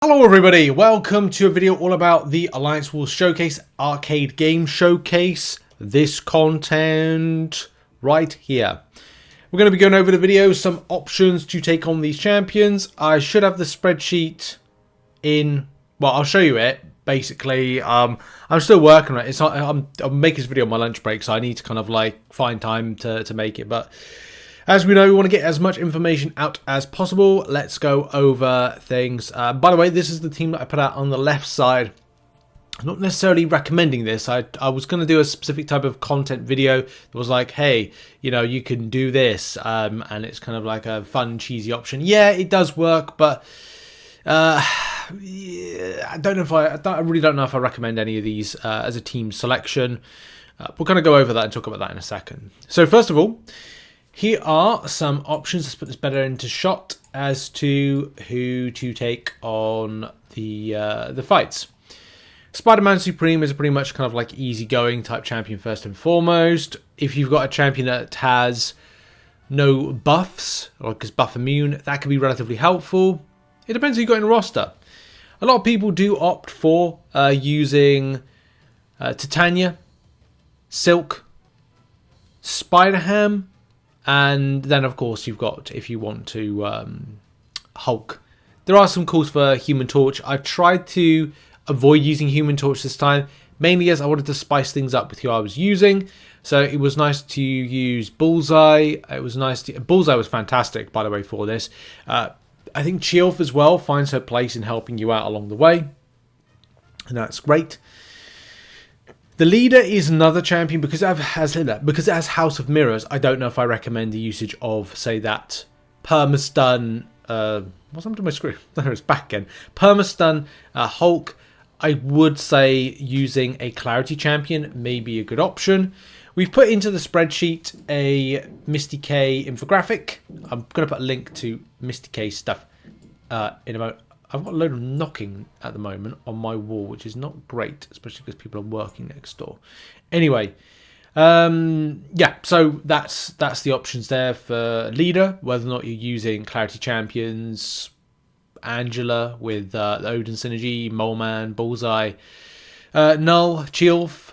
Hello everybody, welcome to a video all about the Alliance Wars Showcase Arcade Game Showcase. This content right here. We're going to be going over the video, some options to take on these champions. I should have the spreadsheet in, well, I'll show you it. Basically, I'm still working on it. It's not, I'm making this video on my lunch break, so I need to kind of like find time to make it, but as we know, we want to get as much information out as possible. Let's go over things. By the way, this is the team that I put out on the left side. I'm not necessarily recommending this. I was going to do a specific type of content video that was like, hey, you know, you can do this. And it's kind of like a fun, cheesy option. Yeah, it does work, but yeah, I really don't know if I recommend any of these as a team selection. We're going to go over that and talk about that in a second. So first of all, here are some options. Let's put this better into shot as to who to take on the fights. Spider-Man Supreme is a pretty much kind of like easygoing type champion first and foremost. If you've got a champion that has no buffs or is buff immune, that can be relatively helpful. It depends who you've got in the roster. A lot of people do opt for using Titania, Silk, Spider-Ham, and then, of course, you've got, if you want to, Hulk. There are some calls for Human Torch. I've tried to avoid using Human Torch this time, mainly as I wanted to spice things up with who I was using. So it was nice to use Bullseye. Bullseye was fantastic, by the way, for this. I think Chilf as well finds her place in helping you out along the way, and that's great. The leader is another champion because it has House of Mirrors. I don't know if I recommend the usage of, say, that Permastun. What's happened to my screen? There, it's back again. Permastun Hulk. I would say using a Clarity champion may be a good option. We've put into the spreadsheet a Misty K infographic. I'm going to put a link to Misty K stuff in a moment. I've got a load of knocking at the moment on my wall, which is not great, especially because people are working next door. Anyway, yeah, so that's the options there for leader, whether or not you're using Clarity Champions, Angela with the Odin Synergy, Mole Man, Bullseye, Null, Chilf,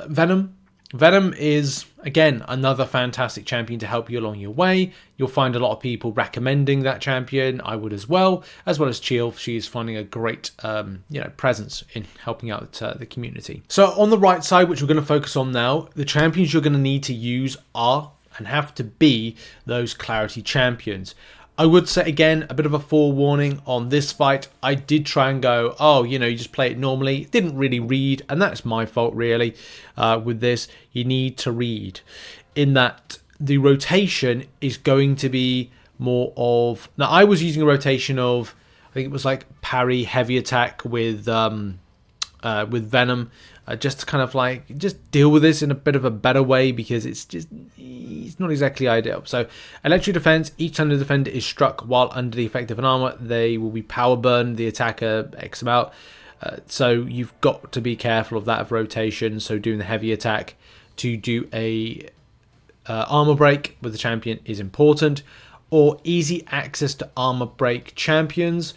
Venom. Venom is, again, another fantastic champion to help you along your way. You'll find a lot of people recommending that champion. I would as well as Chilf. She is finding a great presence in helping out the community. So on the right side, which we're going to focus on now, the champions you're going to need to use are and have to be those Clarity champions. I would say, again, a bit of a forewarning on this fight. I did try and go, oh, you know, you just play it normally. It didn't really read, and that's my fault, really, with this. You need to read in that the rotation is going to be more of... Now, I was using a rotation of, I think it was like parry, heavy attack with Venom, just to kind of like just deal with this in a bit of a better way, because it's not exactly ideal. So electric defense, each time the defender is struck while under the effect of an armor, they will be power burn the attacker X amount. So you've got to be careful of that of rotation. So doing the heavy attack to do a armor break with the champion is important, or easy access to armor break champions.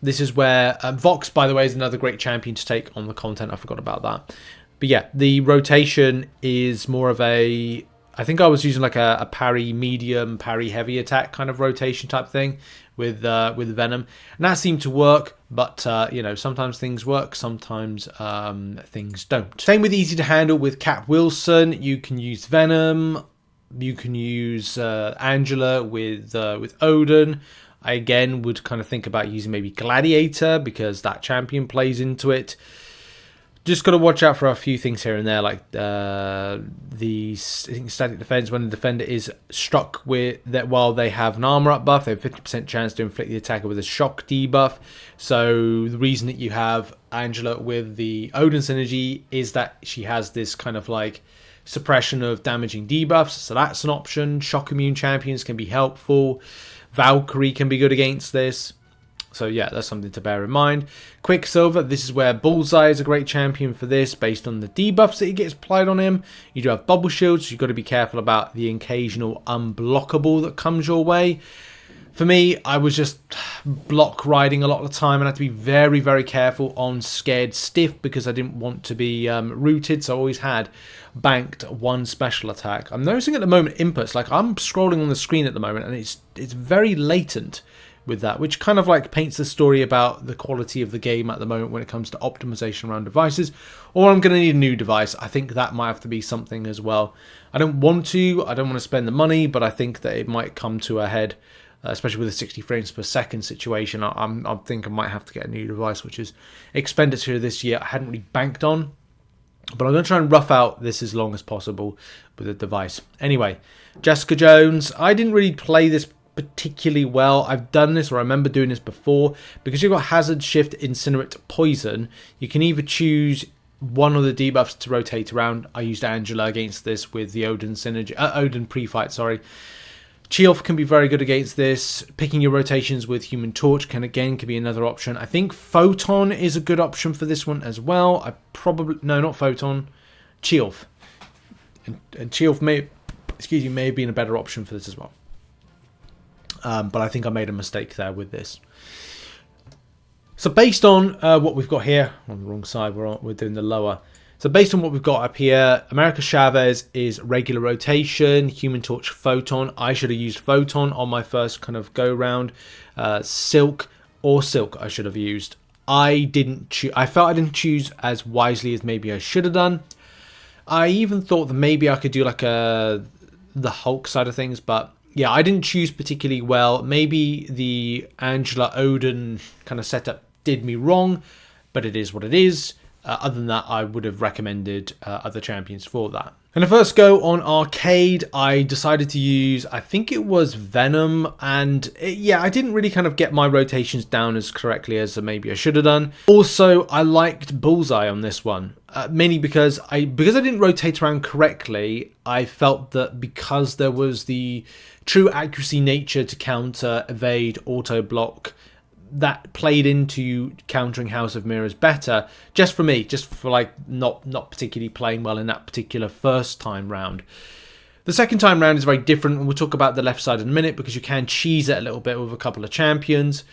This is where Vox, by the way, is another great champion to take on the content. I forgot about that. But yeah, the rotation is more of a... I think I was using like a parry medium, parry heavy attack kind of rotation type thing with Venom. And that seemed to work, but you know, sometimes things work, sometimes things don't. Same with easy to handle with Cap Wilson. You can use Venom. You can use Angela with Odin. I, again, would kind of think about using maybe Gladiator, because that champion plays into it. Just got to watch out for a few things here and there, like I think static defense. When the defender is struck with that while they have an armor up buff, they have 50% chance to inflict the attacker with a shock debuff. So the reason that you have Angela with the Odin Synergy is that she has this kind of like suppression of damaging debuffs, so that's an option. Shock immune champions can be helpful. Valkyrie can be good against this. So yeah, that's something to bear in mind. Quicksilver, this is where Bullseye is a great champion for this, based on the debuffs that he gets applied on him. You do have bubble shields, so you've got to be careful about the occasional unblockable that comes your way. For me, I was just block riding a lot of the time, and I had to be very, very careful on Scared Stiff because I didn't want to be rooted, so I always had banked one special attack. I'm noticing at the moment inputs, like I'm scrolling on the screen at the moment, and it's very latent with that, which kind of like paints the story about the quality of the game at the moment when it comes to optimization around devices. Or I'm going to need a new device. I think that might have to be something as well. I don't want to spend the money, but I think that it might come to a head, especially with a 60 frames per second situation. I think I might have to get a new device, which is expenditure this year I hadn't really banked on. But I'm going to try and rough out this as long as possible with a device. Anyway, Jessica Jones. I didn't really play this particularly well. I've done this, or I remember doing this before. Because you've got Hazard, Shift, Incinerate, Poison, you can either choose one of the debuffs to rotate around. I used Angela against this with the Odin synergy, Odin pre-fight, sorry. Cheoff can be very good against this. Picking your rotations with Human Torch can be another option. I think Photon is a good option for this one as well. No, not Photon, Cheoff. And Cheoff may have been a better option for this as well. But I think I made a mistake there with this. So based on what we've got here, on the wrong side, we're doing the lower. So based on what we've got up here, America Chavez is regular rotation, Human Torch, Photon. I should have used Photon on my first kind of go round. Silk I should have used. I felt I didn't choose as wisely as maybe I should have done. I even thought that maybe I could do like the Hulk side of things, but yeah, I didn't choose particularly well. Maybe the Angela Odin kind of setup did me wrong, but it is what it is. Other than that, I would have recommended other champions for that. And the first go on arcade, I decided to use, I think it was Venom, and I didn't really kind of get my rotations down as correctly as maybe I should have done. Also, I liked Bullseye on this one, mainly because I didn't rotate around correctly. I felt that because there was the true accuracy nature to counter, evade, auto block, that played into countering House of Mirrors better, just for me, just for like not particularly playing well in that particular first time round. The second time round is very different, and we'll talk about the left side in a minute because you can cheese it a little bit with a couple of champions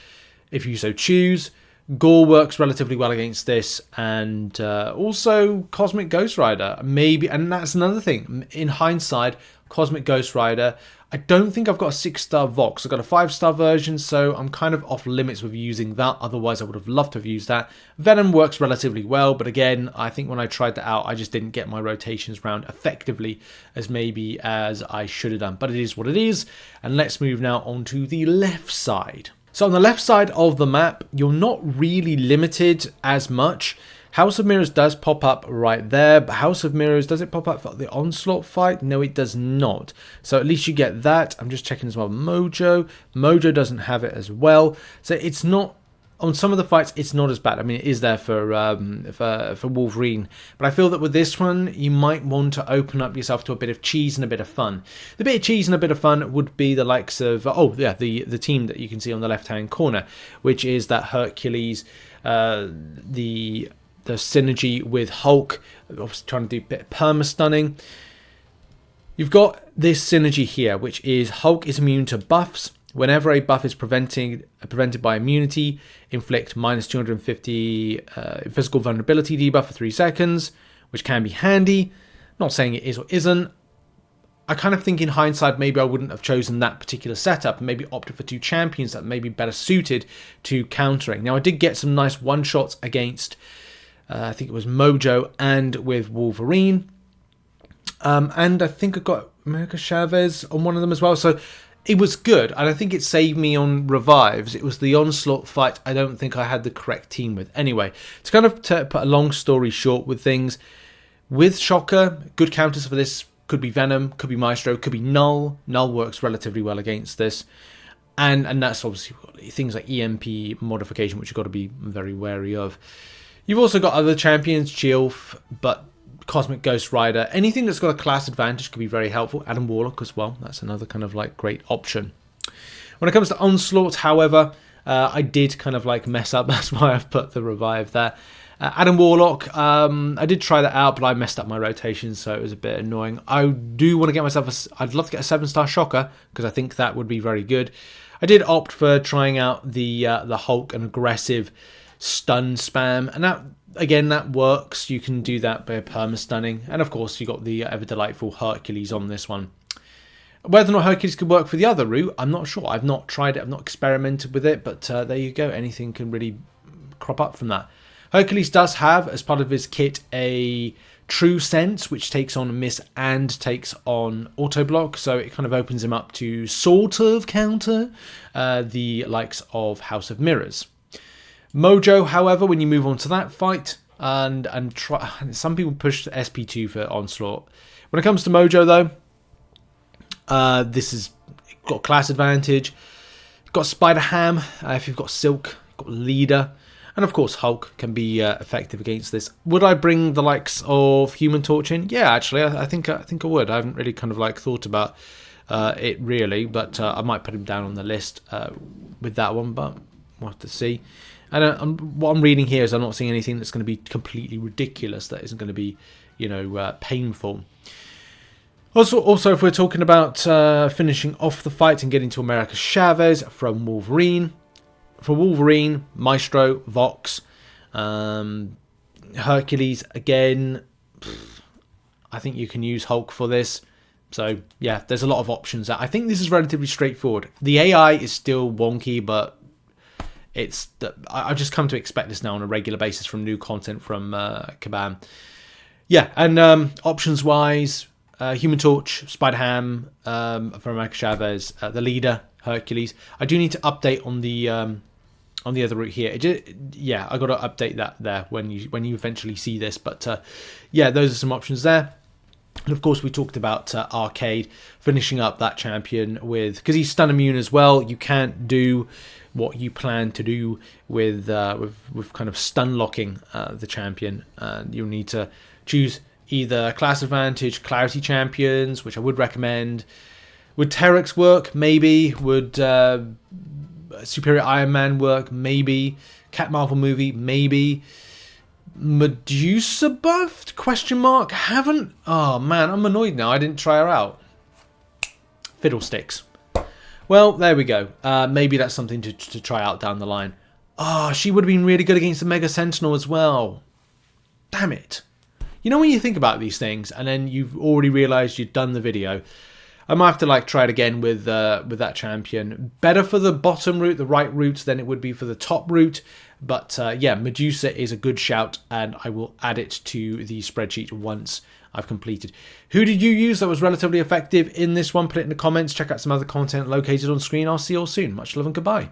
if you so choose. Gore works relatively well against this, and also Cosmic Ghost Rider, maybe, and that's another thing. In hindsight, Cosmic Ghost Rider, I don't think I've got a 6-star Vox. I've got a 5-star version, so I'm kind of off limits with using that. Otherwise, I would have loved to have used that. Venom works relatively well, but again, I think when I tried that out, I just didn't get my rotations round effectively as maybe as I should have done. But it is what it is, and let's move now on to the left side. So on the left side of the map, you're not really limited as much. House of Mirrors does pop up right there, but House of Mirrors, does it pop up for the Onslaught fight? No, it does not. So at least you get that. I'm just checking as well. Mojo doesn't have it as well. So it's not, on some of the fights, it's not as bad. I mean, it is there for Wolverine. But I feel that with this one, you might want to open up yourself to a bit of cheese and a bit of fun. The bit of cheese and a bit of fun would be the likes of, the team that you can see on the left-hand corner, which is that Hercules, the synergy with Hulk, obviously trying to do a bit of perma-stunning. You've got this synergy here, which is Hulk is immune to buffs. Whenever a buff is prevented by immunity, inflict minus 250 physical vulnerability debuff for 3 seconds, which can be handy. Not saying it is or isn't. I kind of think in hindsight, maybe I wouldn't have chosen that particular setup and maybe opted for 2 champions that may be better suited to countering. Now, I did get some nice one-shots against I think it was Mojo and with Wolverine. And I think I got America Chavez on one of them as well. So it was good. And I think it saved me on revives. It was the Onslaught fight I don't think I had the correct team with. Anyway, to kind of put a long story short with things, with Shocker, good counters for this could be Venom, could be Maestro, could be Null. Null works relatively well against this. And that's obviously things like EMP modification, which you've got to be very wary of. You've also got other champions, Cheoff, but Cosmic Ghost Rider. Anything that's got a class advantage could be very helpful. Adam Warlock as well. That's another kind of like great option. When it comes to Onslaught, however, I did kind of like mess up. That's why I've put the revive there. Adam Warlock, I did try that out, but I messed up my rotation, so it was a bit annoying. I do want to get myself I'd love to get a 7-star Shocker, because I think that would be very good. I did opt for trying out the Hulk and aggressive stun spam, and that again, that works. You can do that by perma-stunning, and of course you got the ever delightful Hercules on this one. Whether or not Hercules could work for the other route, I'm not sure. I've not tried it, I've not experimented with it, but there you go. Anything can really crop up from that. Hercules does have, as part of his kit, a True Sense, which takes on Miss and takes on Auto Block, so it kind of opens him up to sort of counter the likes of House of Mirrors. Mojo, however, when you move on to that fight, and try, some people push SP2 for Onslaught. When it comes to Mojo, though, this has got class advantage. Got Spider Ham if you've got Silk, got Leader, and of course Hulk can be effective against this. Would I bring the likes of Human Torch in? Yeah, actually, I think I would. I haven't really kind of like thought about it really, but I might put him down on the list with that one, but we'll have to see. And what I'm reading here is I'm not seeing anything that's going to be completely ridiculous, that isn't going to be, you know, painful. Also, if we're talking about finishing off the fight and getting to America Chavez from Wolverine. For Wolverine, Maestro, Vox, Hercules, again, I think you can use Hulk for this. So, yeah, there's a lot of options. I think this is relatively straightforward. The AI is still wonky, but I've just come to expect this now on a regular basis from new content from Kabam. Yeah, and options-wise, Human Torch, Spider-Ham from America Chavez, the Leader, Hercules. I do need to update on the other route here. Yeah, I got to update that there when you eventually see this. But yeah, those are some options there. And of course, we talked about Arcade finishing up that champion with, because he's stun immune as well. You can't do what you plan to do with kind of stun locking the champion. You'll need to choose either class advantage, clarity champions, which I would recommend. Would Terex work? Maybe. Would Superior Iron Man work? Maybe. Cat Marvel movie? Maybe. Medusa buffed? Question mark? Haven't? Oh man, I'm annoyed now. I didn't try her out. Fiddlesticks. Well, there we go. Maybe that's something to try out down the line. Oh, she would have been really good against the Mega Sentinel as well. Damn it. You know when you think about these things and then you've already realised you've done the video, I might have to like try it again with that champion. Better for the bottom route, the right route, than it would be for the top route. But yeah, Medusa is a good shout, and I will add it to the spreadsheet once I've completed. Who did you use that was relatively effective in this one? Put it in the comments. Check out some other content located on screen. I'll see you all soon. Much love and goodbye.